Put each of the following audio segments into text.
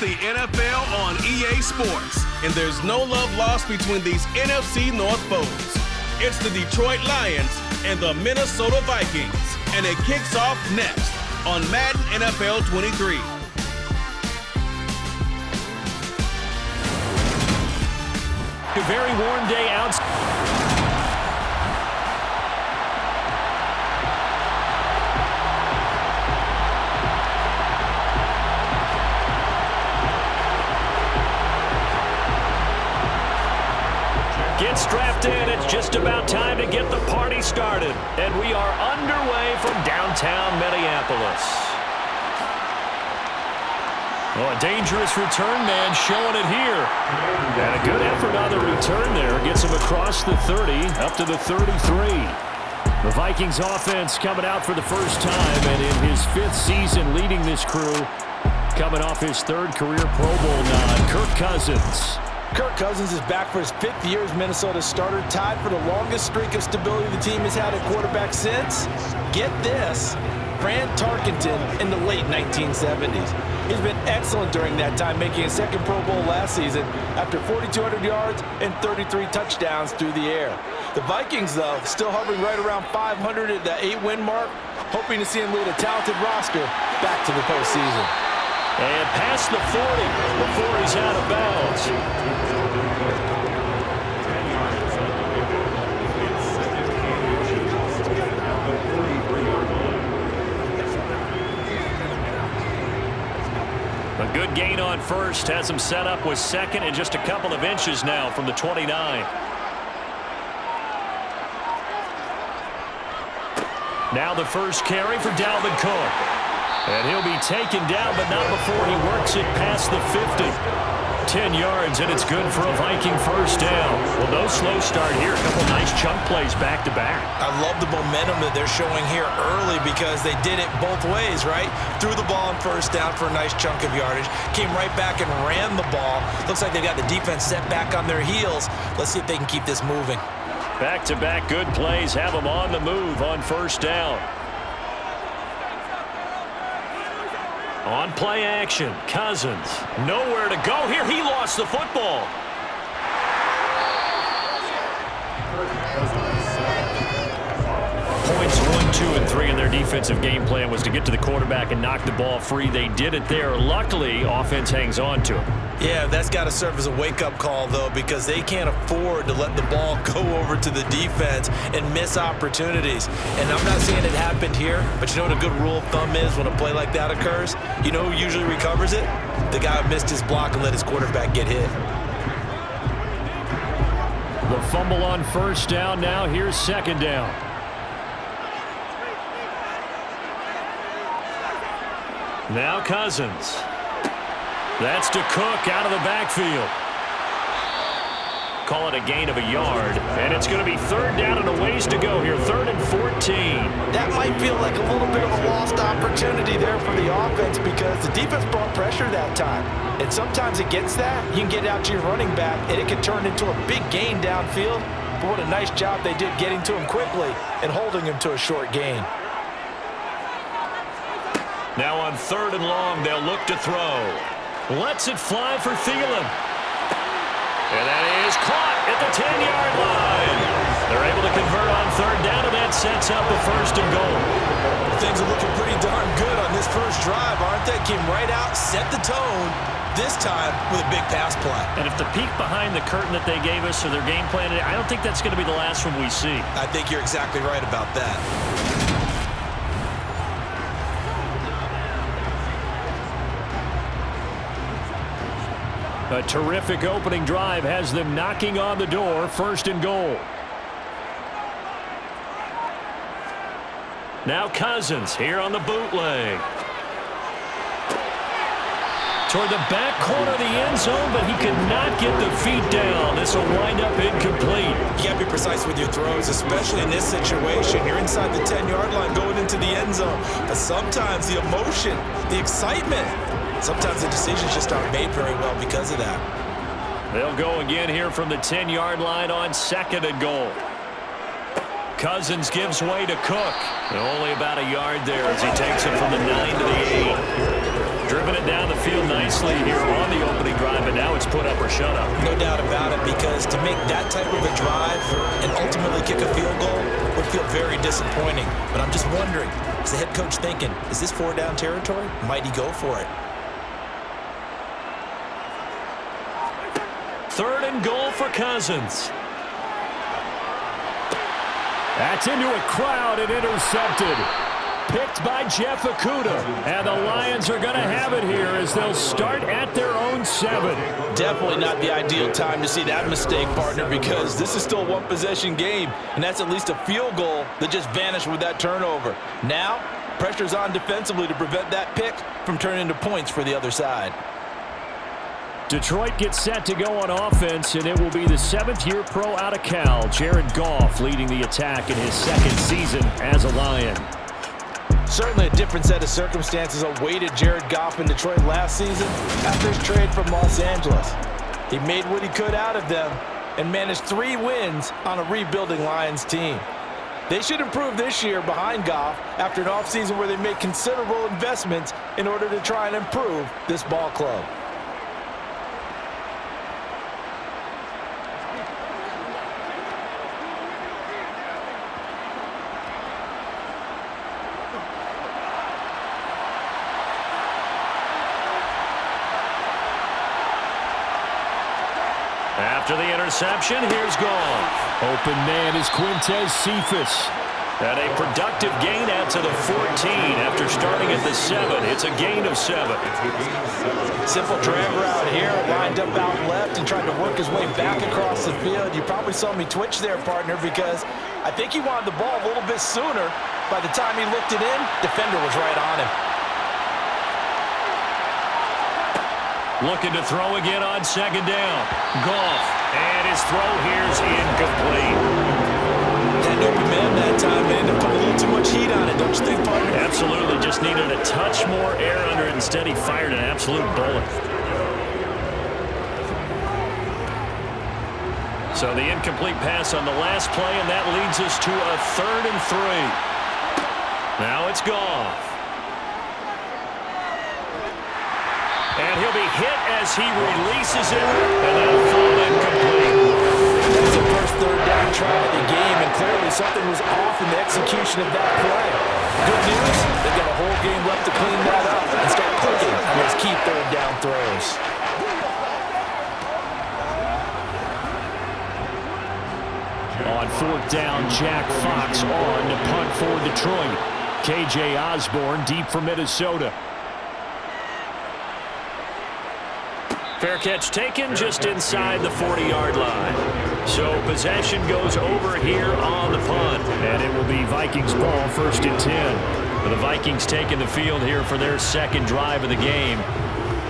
the NFL on EA Sports, and there's no love lost between these NFC North foes. It's the Detroit Lions and the Minnesota Vikings, and it kicks off next on Madden NFL 23. A very warm day outside. Get strapped in. It's just about time to get the party started. And we are underway from downtown Minneapolis. Oh, a dangerous return man showing it here. And a good effort on the return there. Gets him across the 30, up to the 33. The Vikings offense coming out for the first time, and in his 5th season leading this crew, coming off his 3rd career Pro Bowl nod, Kirk Cousins. Kirk Cousins is back for his 5th year as Minnesota's starter, tied for the longest streak of stability the team has had at quarterback since, get this, Fran Tarkenton in the late 1970s. He's been excellent during that time, making his 2nd Pro Bowl last season after 4,200 yards and 33 touchdowns through the air. The Vikings, though, still hovering right around 500 at the 8-win mark, hoping to see him lead a talented roster back to the postseason. And past the 40 before he's out of bounds. A good gain on first has him set up with 2nd and just a couple of inches now from the 29. Now the first carry for Dalvin Cook. And he'll be taken down, but not before he works it past the 50. 10 yards, and it's good for a Viking first down. Well, no slow start here. A couple nice chunk plays back-to-back. I love the momentum that they're showing here early because they did it both ways, right? Threw the ball on first down for a nice chunk of yardage. Came right back and ran the ball. Looks like they've got the defense set back on their heels. Let's see if they can keep this moving. Back-to-back good plays have them on the move on first down. On play action, Cousins. Nowhere to go here. He lost the football. Points 1, 2, and 3 in their defensive game plan was to get to the quarterback and knock the ball free. They did it there. Luckily, offense hangs on to him. Yeah, that's got to serve as a wake-up call, though, because they can't afford to let the ball go over to the defense and miss opportunities. And I'm not saying it happened here, but you know what a good rule of thumb is when a play like that occurs? You know who usually recovers it? The guy who missed his block and let his quarterback get hit. The fumble on first down. Now here's 2nd down. Now Cousins. That's to Cook out of the backfield. Call it a gain of a yard, and it's going to be 3rd down and a ways to go here, 3rd and 14. That might feel like a little bit of a lost opportunity there for the offense because the defense brought pressure that time. And sometimes against that, you can get out to your running back, and it can turn into a big gain downfield. But what a nice job they did getting to him quickly and holding him to a short gain. Now on 3rd and long, they'll look to throw. Lets it fly for Thielen. And that is caught at the 10-yard line. They're able to convert on 3rd down, and that sets up a 1st and goal. Things are looking pretty darn good on this first drive, aren't they? Came right out, set the tone, this time with a big pass play. And if the peek behind the curtain that they gave us or their game plan, I don't think that's going to be the last one we see. I think you're exactly right about that. A terrific opening drive has them knocking on the door, 1st and goal. Now Cousins here on the bootleg. Toward the back corner of the end zone, but he could not get the feet down. This will wind up incomplete. You got to be precise with your throws, especially in this situation. You're inside the 10-yard line going into the end zone. But sometimes the emotion, the excitement, sometimes the decisions just aren't made very well because of that. They'll go again here from the 10-yard line on 2nd and goal. Cousins gives way to Cook. And only about a yard there as he takes it from the 9 to the 8. driven it down the field nicely here on the opening drive, and now it's put up or shut up. No doubt about it, because to make that type of a drive and ultimately kick a field goal would feel very disappointing. But I'm just wondering, is the head coach thinking, is this 4-down territory? Might he go for it? 3rd and goal for Cousins. That's into a crowd and intercepted. Picked by Jeff Okudah. And the Lions are going to have it here as they'll start at their own 7. Definitely not the ideal time to see that mistake, partner, because this is still a one-possession game, and that's at least a field goal that just vanished with that turnover. Now, pressure's on defensively to prevent that pick from turning into points for the other side. Detroit gets set to go on offense, and it will be the 7th-year pro out of Cal, Jared Goff, leading the attack in his 2nd season as a Lion. Certainly a different set of circumstances awaited Jared Goff in Detroit last season after his trade from Los Angeles. He made what he could out of them and managed 3 wins on a rebuilding Lions team. They should improve this year behind Goff after an offseason where they made considerable investments in order to try and improve this ball club. After the interception, here's Goff. Open man is Quintez Cephus. And a productive gain out to the 14 after starting at the 7. It's a gain of 7. Simple drag route here, lined up out left and tried to work his way back across the field. You probably saw me twitch there, partner, because I think he wanted the ball a little bit sooner. By the time he looked it in, defender was right on him. Looking to throw again on 2nd down. Goff, and his throw here's incomplete. That open man that time, man, to put a little too much heat on it, don't you think, partner? Absolutely, just needed a touch more air under it. Instead, he fired an absolute bullet. So the incomplete pass on the last play, and that leads us to a 3rd and 3. Now it's Goff. And he'll be hit as he releases it, and that'll fall incomplete. That's the first 3rd down try of the game, and clearly something was off in the execution of that play. Good news, they've got a whole game left to clean that up and start clicking on those key 3rd down throws. On 4th down, Jack Fox on to punt for Detroit. KJ Osborne deep for Minnesota. Fair catch taken just inside the 40-yard line. So possession goes over here on the punt. And it will be Vikings ball, 1st and 10. The Vikings taking the field here for their 2nd drive of the game.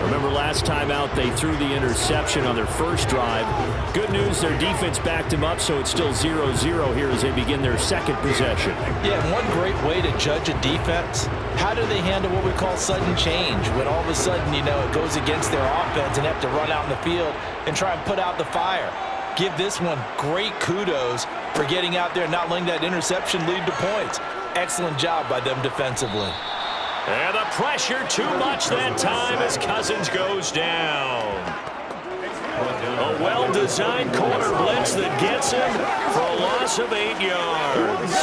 Remember last time out they threw the interception on their 1st drive. Good news, their defense backed them up, so it's still 0-0 here as they begin their 2nd possession. Yeah, and one great way to judge a defense, how do they handle what we call sudden change? When all of a sudden, you know, it goes against their offense and have to run out in the field and try and put out the fire. Give this one great kudos for getting out there and not letting that interception lead to points. Excellent job by them defensively. And the pressure too much that time as Cousins goes down. A well-designed corner blitz that gets him for a loss of 8 yards.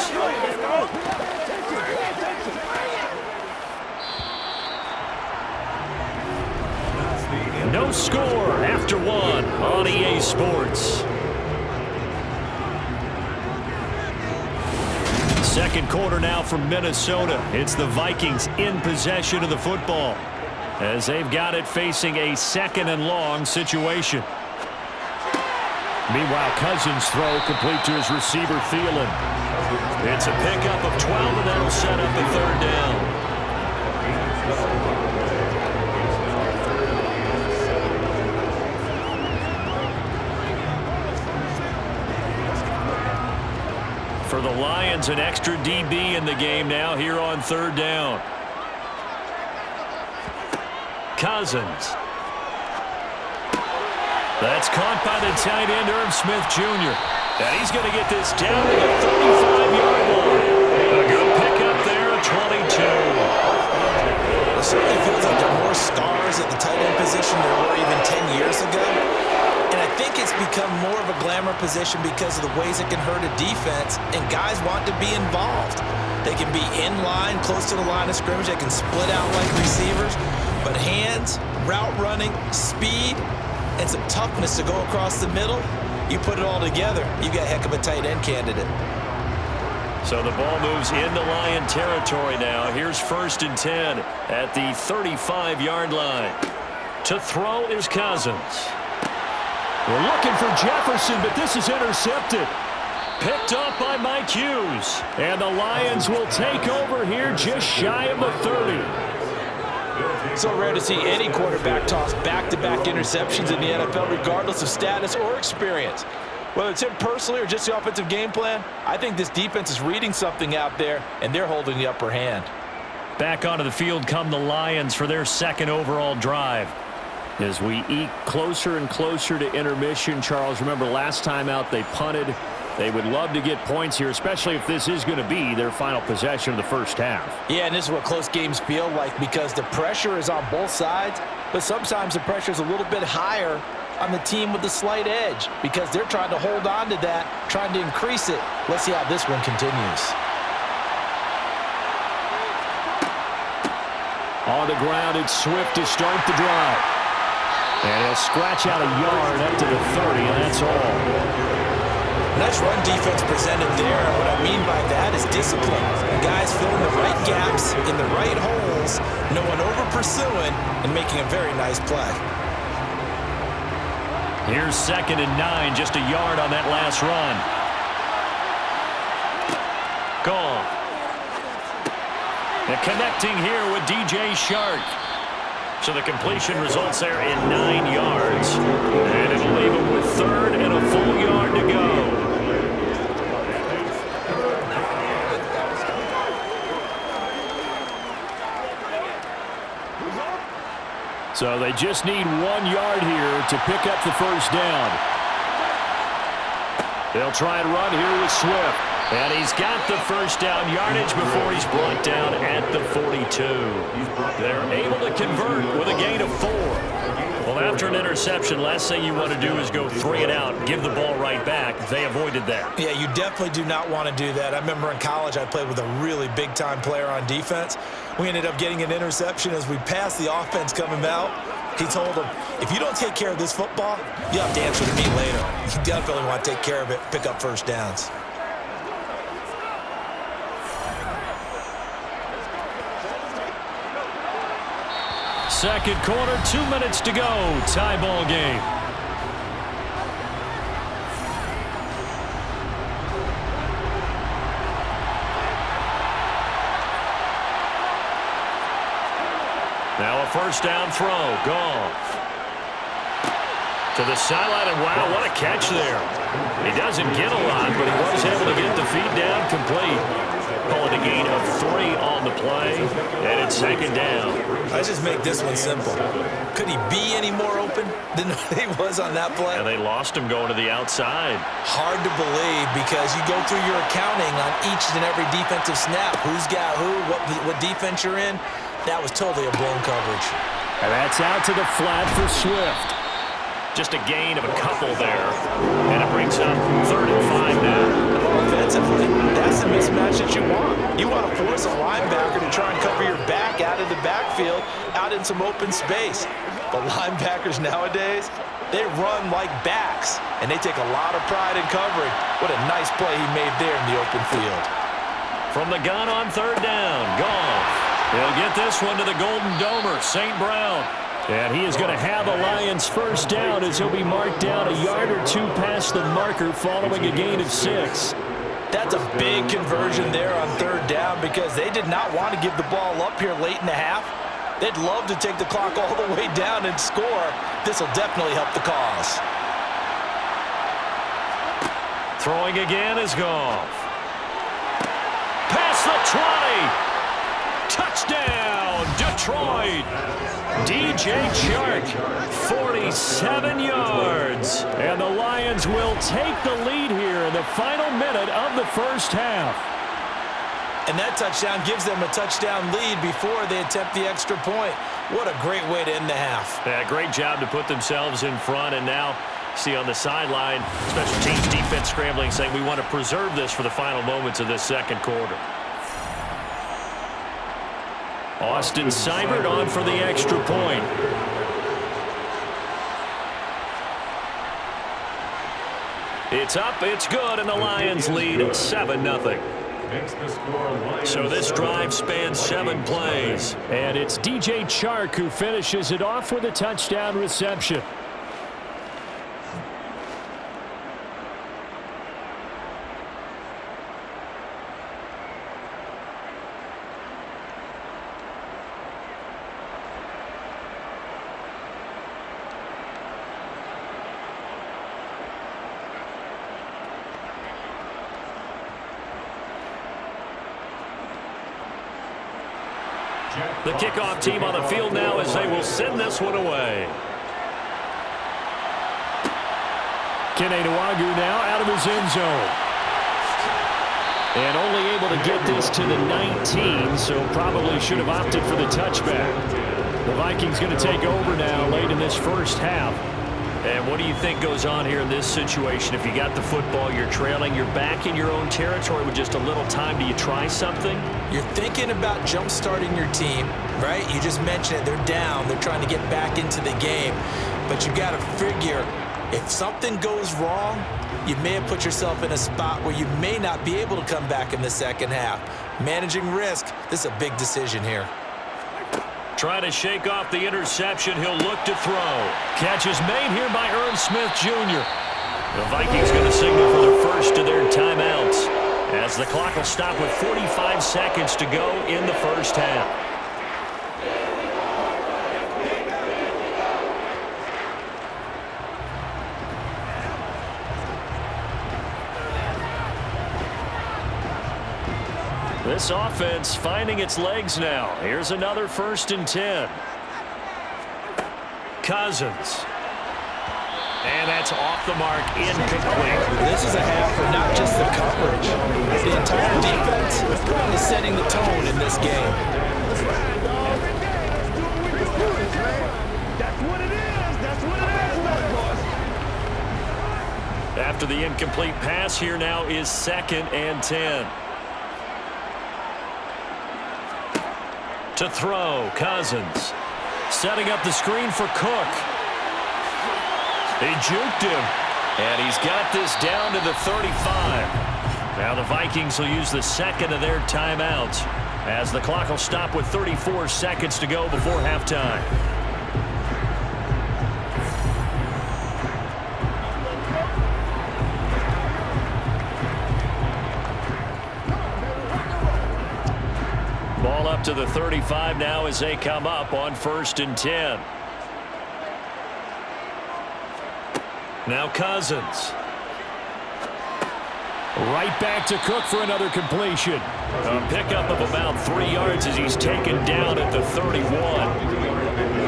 No score after 1 on EA Sports. 2nd quarter now from Minnesota. It's the Vikings in possession of the football as they've got it facing a 2nd and long situation. Meanwhile, Cousins' throw complete to his receiver, Thielen. It's a pickup of 12, and that'll set up a 3rd down. For the Lions, an extra DB in the game now here on 3rd down. Cousins. That's caught by the tight end, Irv Smith Jr. And he's going to get this down to the 35-yard line. A good pickup there, a 22. It certainly feels like they're more possession because of the ways it can hurt a defense, and guys want to be involved. They can be in line, close to the line of scrimmage. They can split out like receivers. But hands, route running, speed, and some toughness to go across the middle, you put it all together, you got a heck of a tight end candidate. So the ball moves into Lion territory now. Here's 1st and 10 at the 35-yard line. To throw is Cousins. We're looking for Jefferson, but this is intercepted. Picked up by Mike Hughes. And the Lions will take over here just shy of the 30. So rare to see any quarterback toss back-to-back interceptions in the NFL, regardless of status or experience. Whether it's him personally or just the offensive game plan, I think this defense is reading something out there, and they're holding the upper hand. Back onto the field come the Lions for their 2nd overall drive. As we eke closer and closer to intermission, Charles, remember last time out they punted. They would love to get points here, especially if this is going to be their final possession of the first half. Yeah, and this is what close games feel like because the pressure is on both sides, but sometimes the pressure is a little bit higher on the team with the slight edge because they're trying to hold on to that, trying to increase it. Let's see how this one continues. On the ground, it's Swift to start the drive. And he'll scratch out a yard up to the 30, and that's all. Nice run defense presented there. And what I mean by that is discipline. Guys filling the right gaps in the right holes, no one over-pursuing, and making a very nice play. Here's 2nd and 9, just a yard on that last run. Gone. And connecting here with DJ Shark. So the completion results there in 9 yards. And it'll leave him with 3rd and a full yard to go. So they just need 1 yard here to pick up the first down. They'll try and run here with Swift. And he's got the first down yardage before he's brought down at the 42. They're able to convert with a gain of 4. Well, after an interception, last thing you want to do is go 3 and out, give the ball right back. They avoided that. Yeah, you definitely do not want to do that. I remember in college I played with a really big-time player on defense. We ended up getting an interception as we passed the offense coming out. He told him, if you don't take care of this football, you'll have to answer to me later. You definitely want to take care of it, pick up first downs. Second quarter, 2 minutes to go. Tie ball game. Now a first down throw. Goff. To the sideline, and wow, what a catch there. He doesn't get a lot, but he was able to get the feet down complete. Calling a gain of 3 on the play, and it's 2nd down. Let's just make this one simple. Could he be any more open than he was on that play? And they lost him going to the outside. Hard to believe because you go through your accounting on each and every defensive snap. Who's got who, what defense you're in. That was totally a blown coverage. And that's out to the flat for Swift. Just a gain of a couple there. And it brings up 3rd and 5 now. Offensively, that's the mismatch that you want. You want to force a linebacker to try and cover your back out of the backfield, out in some open space. But linebackers nowadays, they run like backs, and they take a lot of pride in covering. What a nice play he made there in the open field. From the gun on 3rd down, Goff. He'll get this one to the Golden Domer, St. Brown. And he is going to have a Lions first down as he'll be marked down a yard or 2 past the marker following a gain of 6. That's a big conversion there on 3rd down because they did not want to give the ball up here late in the half. They'd love to take the clock all the way down and score. This will definitely help the cause. Throwing again is Goff. Past the 20. Touchdown, Detroit. DJ Chark, 47 yards. And the Lions will take the lead here in the final minute of the first half. And that touchdown gives them a touchdown lead before they attempt the extra point. What a great way to end the half. Yeah, great job to put themselves in front, and now See on the sideline, special teams defense scrambling, saying we want to preserve this for the final moments of this second quarter. Austin Seibert on for the extra point. It's up, it's good, and the Lions lead 7-0. So this drive spans 7 plays. And it's DJ Chark who finishes it off with a touchdown reception. The kickoff team on the field now as they will send this one away. Kene Nwangwu now out of his end zone. And only able to get this to the 19, so probably should have opted for the touchback. The Vikings going to take over now late in this first half. And what do you think goes on here in this situation? If you got the football, you're trailing, you're back in your own territory with just a little time. Do you try something? You're thinking about jump-starting your team, right? You just mentioned it. They're down. They're trying to get back into the game. But you got to figure, if something goes wrong, you may have put yourself in a spot where you may not be able to come back in the second half. Managing risk, this is a big decision here. Trying to shake off the interception. He'll look to throw. Catch is made here by Irv Smith Jr. The Vikings going to signal for the first of their timeouts as the clock will stop with 45 seconds to go in the first half. This offense finding its legs now. Here's another 1st and 10. Cousins. And that's off the mark, incomplete. This is a half for not just the coverage. The entire defense is setting the tone in this game. That's what it is. That's what it is, After the incomplete pass, here now is 2nd and 10. To throw, Cousins. Setting up the screen for Cook. He juked him. And he's got this down to the 35. Now the Vikings will use the second of their timeouts as the clock will stop with 34 seconds to go before halftime. Ball up to the 35 now as they come up on 1st and 10. Now Cousins. Right back to Cook for another completion. A pickup of about 3 yards as he's taken down at the 31.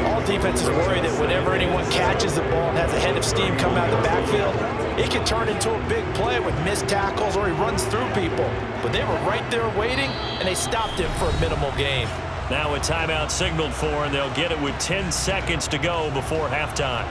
All defenses worry that whenever anyone catches the ball and has a head of steam come out of the backfield, it can turn into a big play with missed tackles or he runs through people. But they were right there waiting, and they stopped him for a minimal gain. Now a timeout signaled for, and they'll get it with 10 seconds to go before halftime.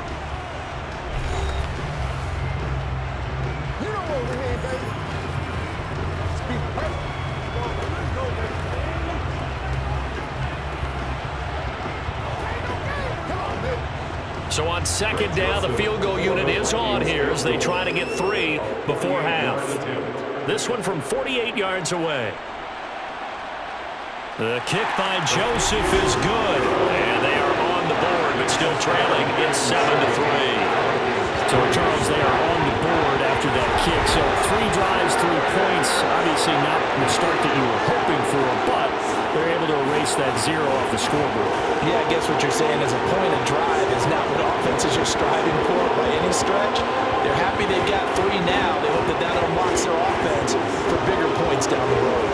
So on 2nd down, the field goal unit is on here as they try to get 3 before half. This one from 48 yards away. The kick by Joseph is good. And they are on the board, but still trailing. It's 7-3. So, Charles, they are on the board after that kick. So 3 drives, 3 points. Obviously not the start that you were hoping for, but they're able to erase that 0 off the scoreboard. Yeah, I guess what you're saying is a point of drive is not what offenses are striving for by any stretch. They're happy they've got 3 now. They hope that that unlocks their offense for bigger points down the road.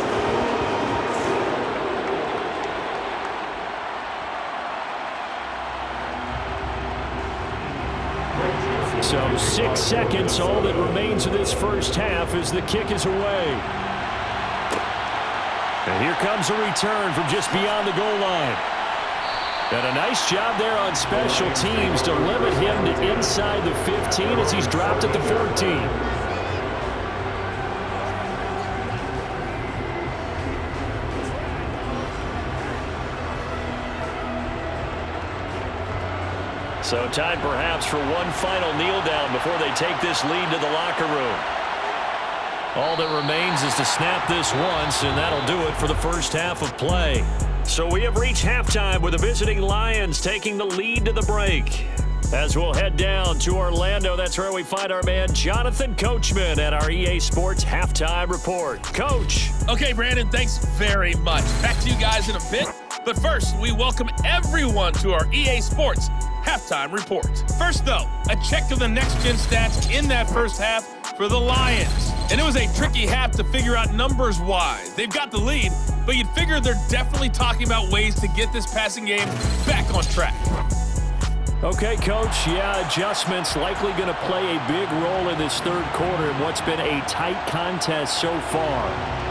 So 6 seconds, all that remains of this first half as the kick is away. And here comes a return from just beyond the goal line. And a nice job there on special teams to limit him to inside the 15 as he's dropped at the 14. So time perhaps for one final kneel down before they take this lead to the locker room. All that remains is to snap this once, and that'll do it for the first half of play. So we have reached halftime with the visiting Lions taking the lead to the break. As we'll head down to Orlando, that's where we find our man Jonathan Coachman at our EA Sports Halftime Report. Coach. Okay, Brandon, thanks very much. Back to you guys in a bit. But first, we welcome everyone to our EA Sports Halftime Report. First, though, a check of the next-gen stats in that first half for the Lions. And it was a tricky half to figure out numbers-wise. They've got the lead, but you'd figure they're definitely talking about ways to get this passing game back on track. Okay, Coach, yeah, adjustments likely going to play a big role in this third quarter in what's been a tight contest so far.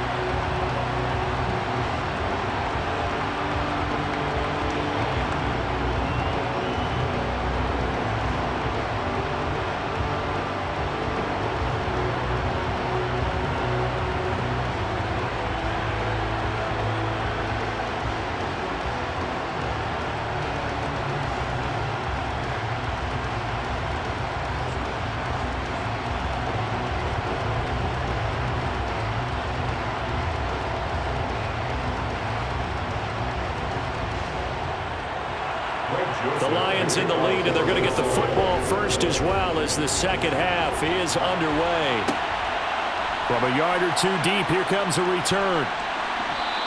The Lions in the lead, and they're going to get the football first as well as the second half is underway. From a yard or two deep, here comes a return.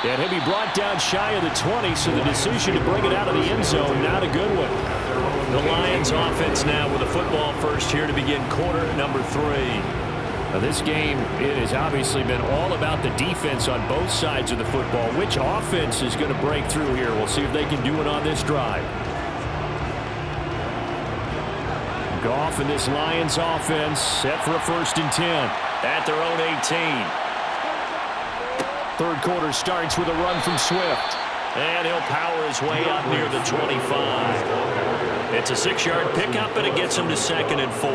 And he'll be brought down shy of the 20, so the decision to bring it out of the end zone, not a good one. The Lions offense now with the football first here to begin quarter number 3. Now this game, it has obviously been all about the defense on both sides of the football. Which offense is going to break through here? We'll see if they can do it on this drive. Goff and this Lions offense set for a 1st and 10 at their own 18. Third quarter starts with a run from Swift. And he'll power his way up near the 25. It's a 6-yard pickup, and it gets him to 2nd and 4.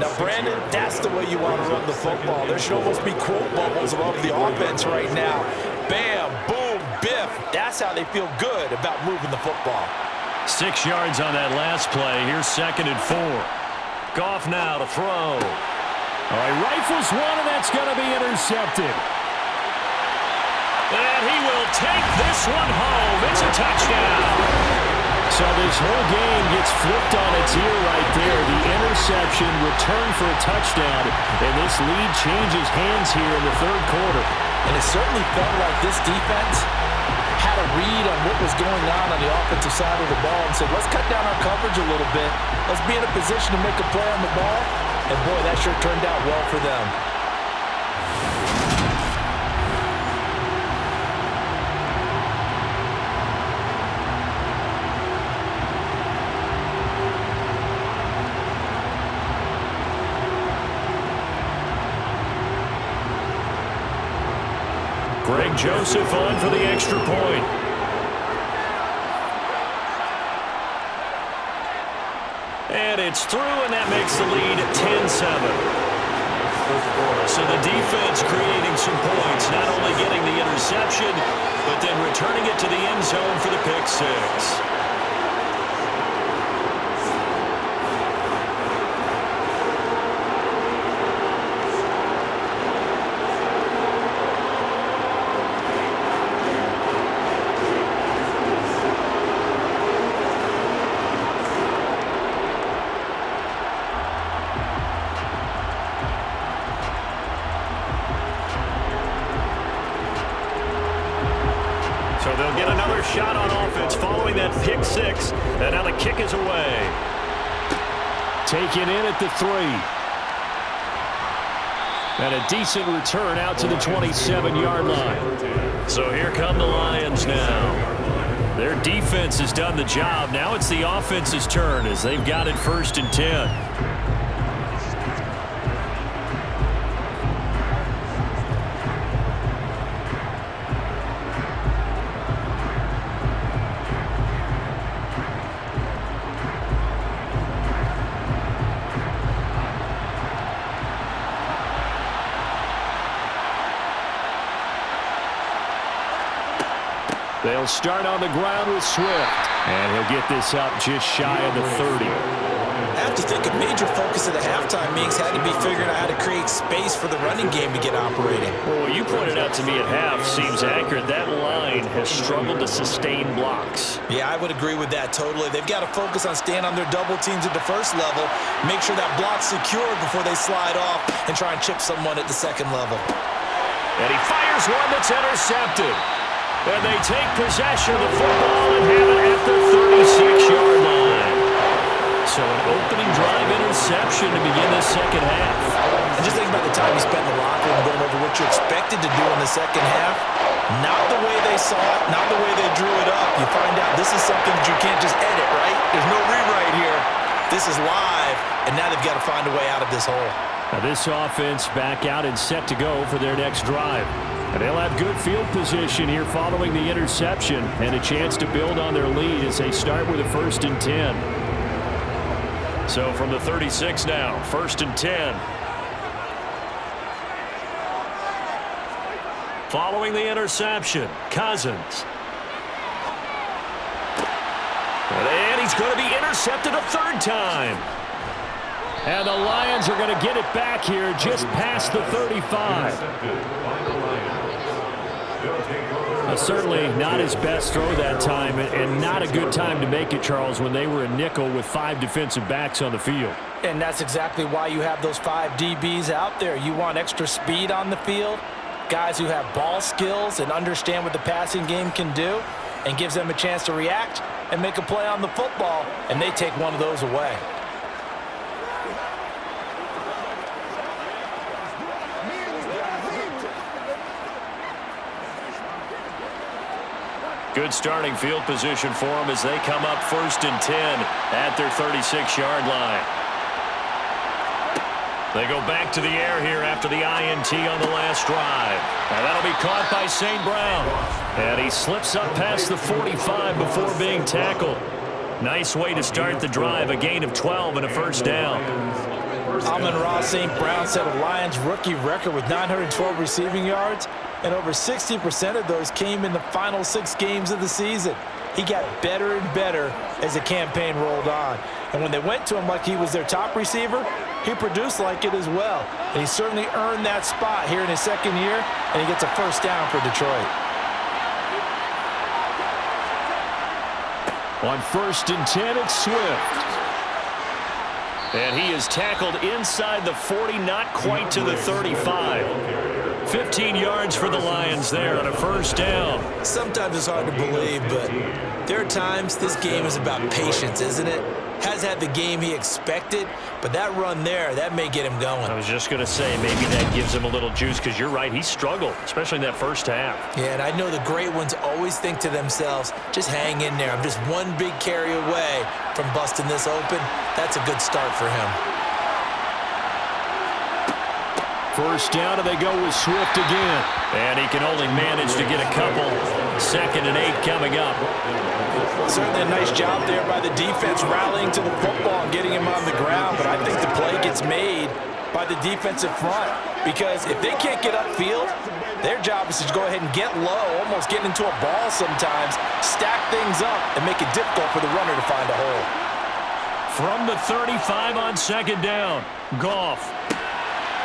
Now, Brandon, that's the way you want to run the football. There should almost be quote bubbles above the offense right now. Bam, boom, biff. That's how they feel good about moving the football. 6 yards on that last play. Here's 2nd and 4. Goff now to throw. All right, rifles one, and that's going to be intercepted. And he will take this one home. It's a touchdown. So this whole game gets flipped on its ear right there. The interception returned for a touchdown, and this lead changes hands here in the third quarter. And it certainly felt like this defense had a read on what was going on the offensive side of the ball and said, let's cut down our coverage a little bit. Let's be in a position to make a play on the ball. And, boy, that sure turned out well for them. Greg Joseph on for the extra point. And it's through, and that makes the lead 10-7. So the defense creating some points, not only getting the interception, but then returning it to the end zone for the pick 6. So they'll get another shot on offense following that pick 6. And now the kick is away. Taken in at the 3. And a decent return out to the 27-yard line. So here come the Lions now. Their defense has done the job. Now it's the offense's turn as they've got it 1st and 10. They'll start on the ground with Swift. And he'll get this up just shy of the 30. I have to think a major focus of the halftime meetings had to be figuring out how to create space for the running game to get operating. Well, what you pointed out to me at half seems accurate. That line has struggled to sustain blocks. Yeah, I would agree with that totally. They've got to focus on staying on their double teams at the first level, make sure that block's secured before they slide off and try and chip someone at the second level. And he fires one that's intercepted. And they take possession of the football and have it at the 36-yard line. So an opening drive interception to begin the second half. And just think about the time you spent in the locker room going over what you expected to do in the second half. Not the way they saw it, not the way they drew it up. You find out this is something that you can't just edit, right? There's no rewrite here. This is live, and now they've got to find a way out of this hole. Now this offense back out and set to go for their next drive. And they'll have good field position here following the interception and a chance to build on their lead as they start with a 1st and 10. So from the 36 now, 1st and 10. Following the interception, Cousins. And he's going to be intercepted a 3rd time. And the Lions are going to get it back here just past the 35. Certainly not his best throw that time, and not a good time to make it, Charles, when they were a nickel with 5 defensive backs on the field. And that's exactly why you have those 5 DBs out there. You want extra speed on the field, guys who have ball skills and understand what the passing game can do, and gives them a chance to react and make a play on the football, and they take one of those away. Good starting field position for them as they come up 1st and 10 at their 36-yard line. They go back to the air here after the INT on the last drive. Now that'll be caught by St. Brown. And he slips up past the 45 before being tackled. Nice way to start the drive, a gain of 12 and a 1st down. Amon-Ra St. Brown set a Lions rookie record with 912 receiving yards, and over 60% of those came in the final 6 games of the season. He got better and better as the campaign rolled on. And when they went to him like he was their top receiver, he produced like it as well. And he certainly earned that spot here in his 2nd year, and he gets a 1st down for Detroit. On 1st and 10, it's Swift. And he is tackled inside the 40, not quite to the 35. 15 yards for the Lions there on a 1st down. Sometimes it's hard to believe, but there are times this game is about patience, isn't it? Has had the game he expected, but that run there, that may get him going. I was just going to say, maybe that gives him a little juice, because you're right, he struggled, especially in that 1st half. Yeah, and I know the great ones always think to themselves, just hang in there. I'm just one big carry away from busting this open. That's a good start for him. 1st down, and they go with Swift again. And he can only manage to get a couple. 2nd and 8 coming up. Certainly a nice job there by the defense rallying to the football and getting him on the ground, but I think the play gets made by the defensive front, because if they can't get upfield, their job is to go ahead and get low, almost get into a ball sometimes, stack things up, and make it difficult for the runner to find a hole. From the 35 on 2nd down, Goff.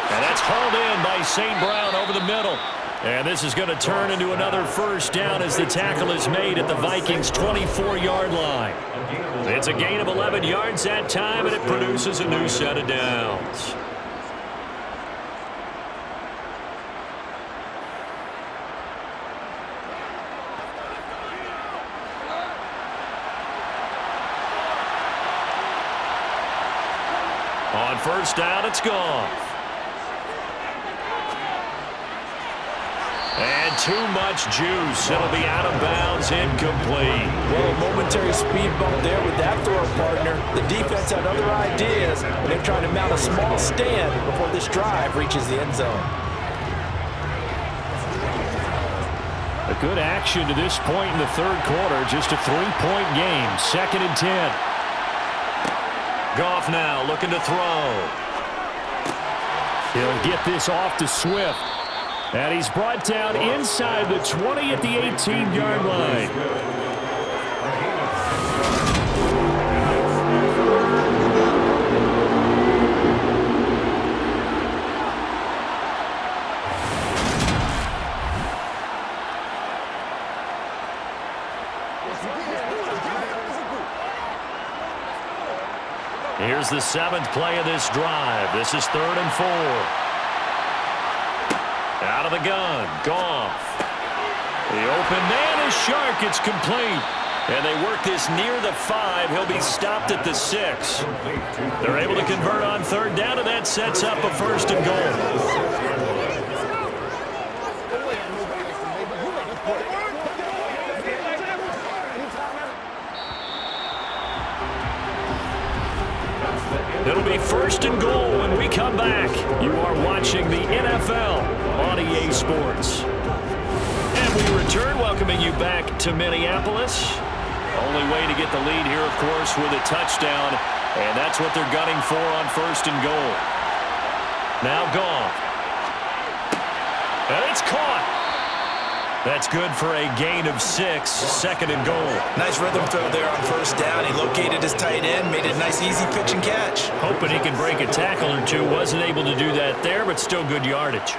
And that's hauled in by St. Brown over the middle. And this is going to turn into another 1st down as the tackle is made at the Vikings' 24-yard line. It's a gain of 11 yards that time, and it produces a new set of downs. On 1st down, it's gone. And too much juice. It'll be out of bounds, incomplete. Well, a momentary speed bump there with that throw partner. The defense had other ideas, and they're trying to mount a small stand before this drive reaches the end zone. A good action to this point in the 3rd quarter. Just a 3-point game. 2nd and 10. Goff now looking to throw. He'll get this off to Swift. And he's brought down inside the 20 at the 18-yard line. Here's the 7th play of this drive. This is 3rd and 4. Out of the gun, Goff. The open man is Shark. It's complete. And they work this near the 5. He'll be stopped at the 6. They're able to convert on 3rd down, and that sets up a 1st and goal. It'll be 1st and goal when we come back. You are watching the NFL on EA Sports. And we return, welcoming you back to Minneapolis. Only way to get the lead here, of course, with a touchdown. And that's what they're gunning for on 1st and goal. Now Goff. And it's caught. That's good for a gain of 6, 2nd and goal. Nice rhythm throw there on 1st down. He located his tight end, made it a nice easy pitch and catch. Hoping he can break a tackle or two. Wasn't able to do that there, but still good yardage.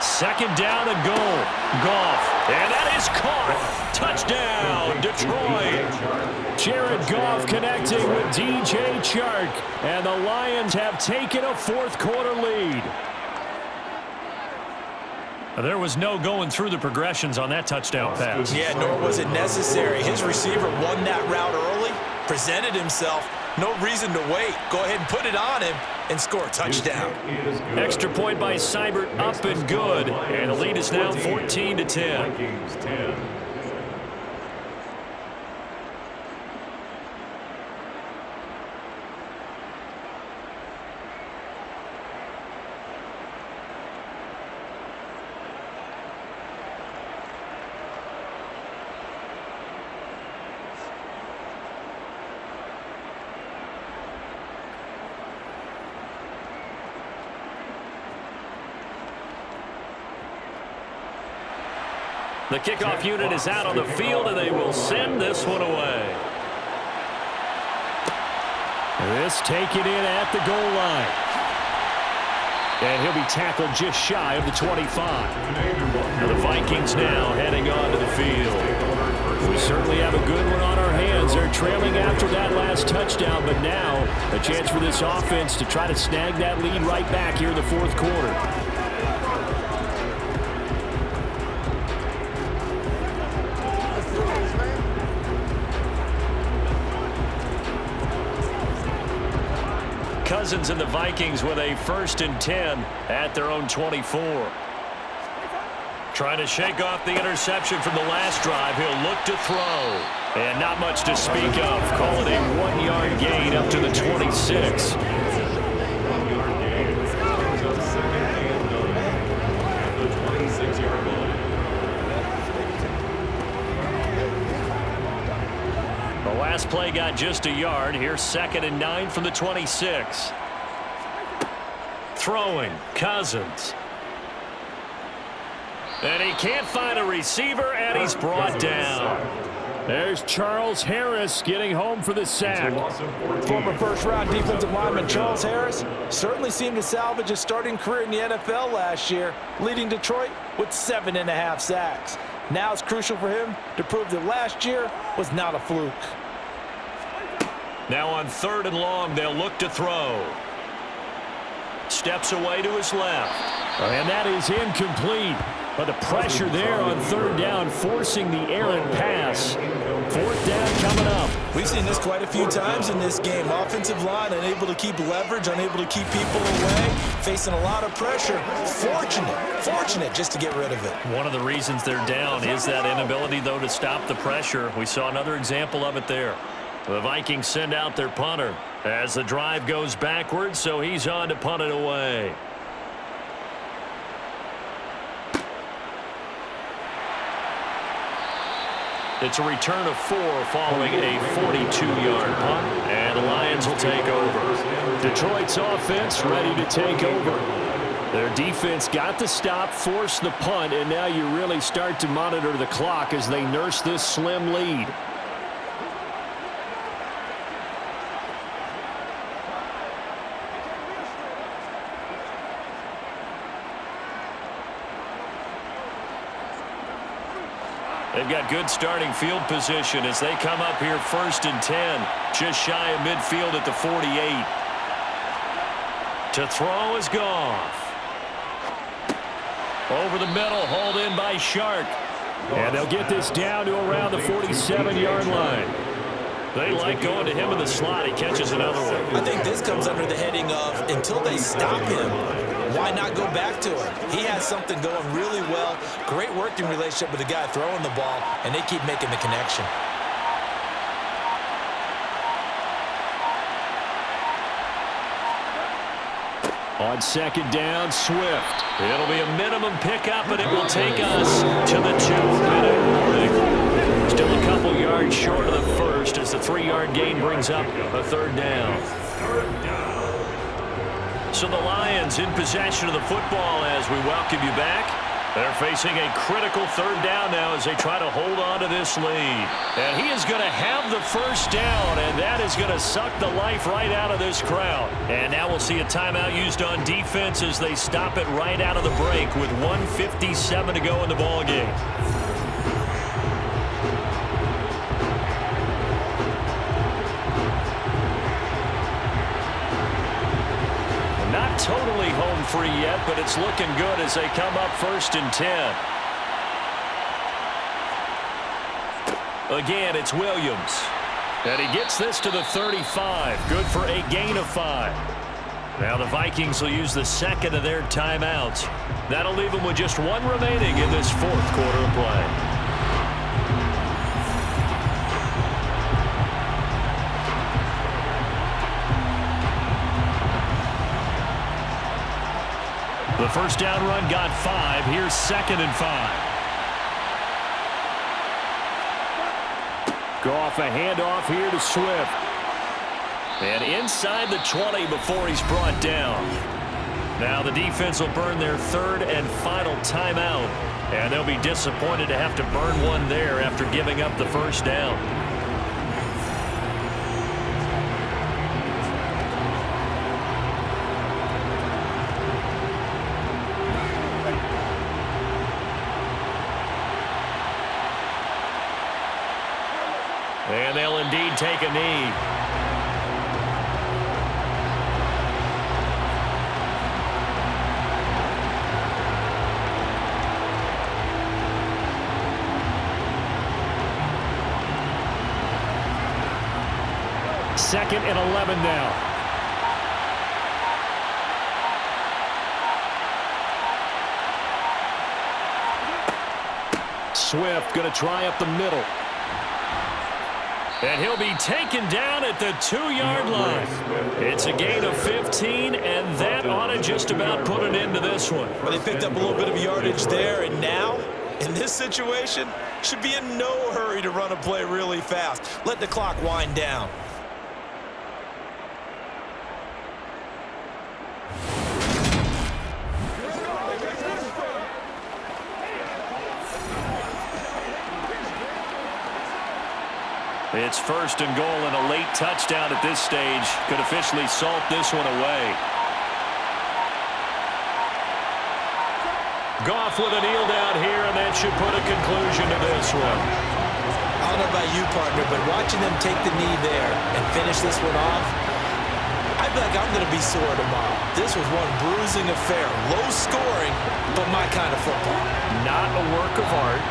Second down and goal. Goff. And that is caught. Touchdown, Detroit. Jared Goff connecting with DJ Chark. And the Lions have taken a 4th quarter lead. There was no going through the progressions on that touchdown pass. Yeah, nor was it necessary. His receiver won that route early, presented himself. No reason to wait. Go ahead and put it on him and score a touchdown. Extra point by Seibert, up and good. And the lead is now 14-10. The kickoff unit is out on the field, and they will send this one away. This taken in at the goal line. And he'll be tackled just shy of the 25. The Vikings now heading onto the field. We certainly have a good one on our hands. They're trailing after that last touchdown, but now a chance for this offense to try to snag that lead right back here in the 4th quarter. Cousins and the Vikings with a 1st and 10 at their own 24. Trying to shake off the interception from the last drive. He'll look to throw. And not much to speak of. Call it a 1-yard gain up to the 26. The last play got just a yard. Here's 2nd and 9 from the 26. Throwing, Cousins. And he can't find a receiver, and he's brought down. There's Charles Harris getting home for the sack. Former 1st-round defensive lineman Charles Harris certainly seemed to salvage his starting career in the NFL last year, leading Detroit with 7.5 sacks. Now it's crucial for him to prove that last year was not a fluke. Now on 3rd and long, they'll look to throw. Steps away to his left. And that is incomplete. But the pressure there on 3rd down, forcing the errant pass. 4th down coming up. We've seen this quite a few times in this game. Offensive line unable to keep leverage, unable to keep people away, facing a lot of pressure. Fortunate just to get rid of it. One of the reasons they're down is that inability, though, to stop the pressure. We saw another example of it there. The Vikings send out their punter as the drive goes backwards, so he's on to punt it away. It's a return of 4 following a 42-yard punt, and the Lions will take over. Detroit's offense ready to take over. Their defense got the stop, forced the punt, and now you really start to monitor the clock as they nurse this slim lead. They've got good starting field position as they come up here 1st and 10, just shy of midfield at the 48. To throw is Goff. Over the middle, hauled in by Shark. And they'll get this down to around the 47-yard line. They like going to him in the slot. He catches another one. I think this comes under the heading of until they stop him, why not go back to him? He has something going really well. Great working relationship with the guy throwing the ball, and they keep making the connection. On 2nd down, Swift. It'll be a minimum pickup, and it will take us to the 2-minute warning. Still a couple yards short of the first as the 3-yard gain brings up a 3rd down. So the Lions in possession of the football as we welcome you back. They're facing a critical 3rd down now as they try to hold on to this lead. And he is going to have the 1st down, and that is going to suck the life right out of this crowd. And now we'll see a timeout used on defense as they stop it right out of the break with 1:57 to go in the ballgame. Not totally home free yet, but it's looking good as they come up 1st and 10. Again, it's Williams. And he gets this to the 35. Good for a gain of 5. Now the Vikings will use the 2nd of their timeouts. That'll leave them with just 1 remaining in this 4th quarter of play. The 1st down run got 5. Here's 2nd and 5. Goff a handoff here to Swift. And inside the 20 before he's brought down. Now the defense will burn their 3rd and final timeout. And they'll be disappointed to have to burn one there after giving up the 1st down. And they'll indeed take a knee. Second and 11 now. Swift going to try up the middle. And he'll be taken down at the 2-yard line. It's a gain of 15, and that ought to just about put an end to this one. Well, they picked up a little bit of yardage there, and now, in this situation, should be in no hurry to run a play really fast. Let the clock wind down. It's 1st and goal, and a late touchdown at this stage could officially salt this one away. Goff with a kneel down here, and that should put a conclusion to this one. I don't know about you, partner, but watching them take the knee there and finish this one off, I feel like I'm going to be sore tomorrow. This was one bruising affair. Low scoring, but my kind of football. Not a work of art,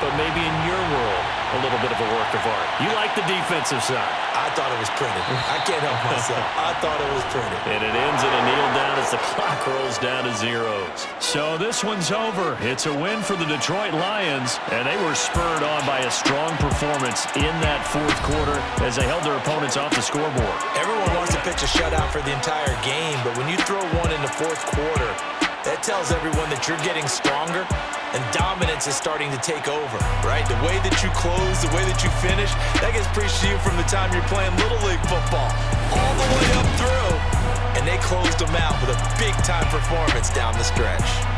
but maybe in your world, a little bit of a work of art. You like the defensive side. I thought it was pretty. I can't help myself. I thought it was pretty. And it ends in a kneel down as the clock rolls down to zeros. So this one's over. It's a win for the Detroit Lions, and they were spurred on by a strong performance in that 4th quarter as they held their opponents off the scoreboard. Everyone wants to pitch a shutout for the entire game, but when you throw one in the 4th quarter, that tells everyone that you're getting stronger and dominance is starting to take over, right? The way that you close, the way that you finish, that gets preached to you from the time you're playing Little League football all the way up through, and they closed them out with a big-time performance down the stretch.